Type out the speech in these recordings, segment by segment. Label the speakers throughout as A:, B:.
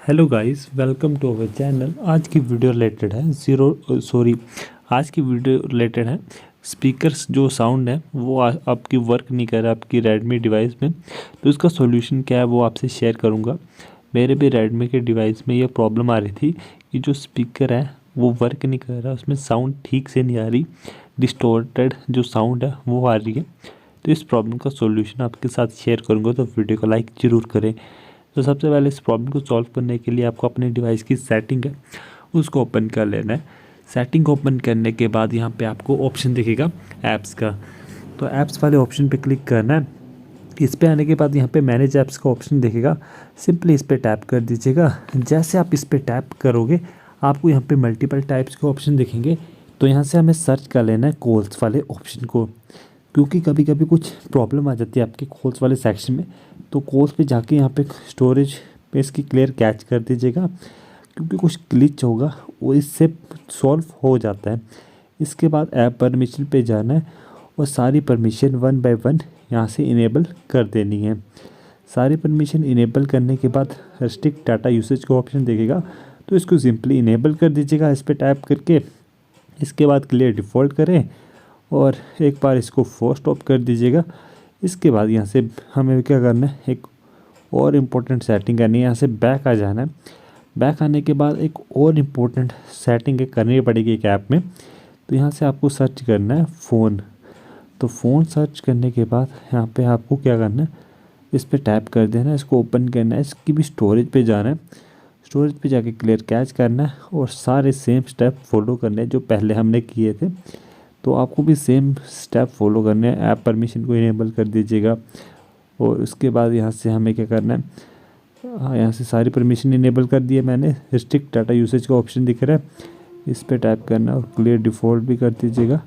A: Hello guys, welcome to our channel. आज की video related है स्पीकर्स जो साउंड है वो आपकी वर्क नहीं कर रहा आपकी रेडमी डिवाइस में। तो इसका सॉल्यूशन क्या है वो आपसे शेयर करूंगा। मेरे भी रेडमी के डिवाइस में ये प्रॉब्लम आ रही थी कि जो स्पीकर है वो वर्क नहीं कर रहा, उसमें साउंड ठीक से नहीं आ रही, डिस्टॉर्टेड जो साउंड है वो आ रही है। तो इस प्रॉब्लम का सॉल्यूशन आपके साथ शेयर करूँगा, तो वीडियो को लाइक ज़रूर करें। तो सबसे पहले इस प्रॉब्लम को सॉल्व करने के लिए आपको अपने डिवाइस की सेटिंग है उसको ओपन कर लेना है। सेटिंग ओपन करने के बाद यहाँ पे आपको ऑप्शन दिखेगा ऐप्स का, तो ऐप्स वाले ऑप्शन पे क्लिक करना है। इस पे आने के बाद यहाँ पे मैनेज ऐप्स का ऑप्शन दिखेगा, सिंपली इस पे टैप कर दीजिएगा। जैसे आप इस पे टैप करोगे आपको यहाँ पे मल्टीपल टाइप्स के ऑप्शन दिखेंगे। तो यहाँ से हमें सर्च कर लेना है कॉल्स वाले ऑप्शन को, क्योंकि कभी कभी कुछ प्रॉब्लम आ जाती है आपके कॉल्स वाले सेक्शन में। तो कॉल्स पे जाके यहाँ पे स्टोरेज पे इसकी क्लियर कैच कर दीजिएगा, क्योंकि कुछ ग्लिच होगा वो इससे सॉल्व हो जाता है। इसके बाद ऐप परमिशन पे जाना है और सारी परमिशन वन बाय वन यहाँ से इनेबल कर देनी है। सारी परमिशन इनेबल करने के बाद रिस्ट्रिक्ट डाटा यूसेज का ऑप्शन देखेगा, तो इसको सिंपली इनेबल कर दीजिएगा इस पर टैप करके। इसके बाद क्लियर डिफ़ॉल्ट करें और एक बार इसको फोर्स स्टॉप कर दीजिएगा। इसके बाद यहाँ से हमें क्या करना है, एक और इम्पोर्टेंट सेटिंग करनी है। यहाँ से बैक आ जाना है। बैक आने के बाद एक और इम्पोर्टेंट सेटिंग करनी पड़ेगी एक ऐप में। तो यहाँ से आपको सर्च करना है फ़ोन। तो फ़ोन सर्च करने के बाद यहाँ पे आपको क्या करना है, इस पर टैप कर देना है, इसको ओपन करना है, इसकी भी स्टोरेज पे जाना है। स्टोरेज पे जाके क्लियर कैच करना है और सारे सेम स्टेप फॉलो करने हैं जो पहले हमने किए थे। तो आपको भी सेम स्टेप फॉलो करने हैं। ऐप परमिशन को इनेबल कर दीजिएगा और उसके बाद यहाँ से हमें क्या करना है, यहाँ से सारी परमिशन इनेबल कर दी है मैंने। रिस्ट्रिक्ट डाटा यूसेज का ऑप्शन दिख रहा है, इस पर टैप करना और क्लियर डिफ़ॉल्ट भी कर दीजिएगा।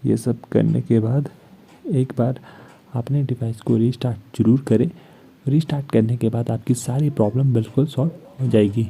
A: ये सब करने के बाद एक बार अपने डिवाइस को रीस्टार्ट ज़रूर करें। रीस्टार्ट करने के बाद आपकी सारी प्रॉब्लम बिल्कुल सॉल्व हो जाएगी।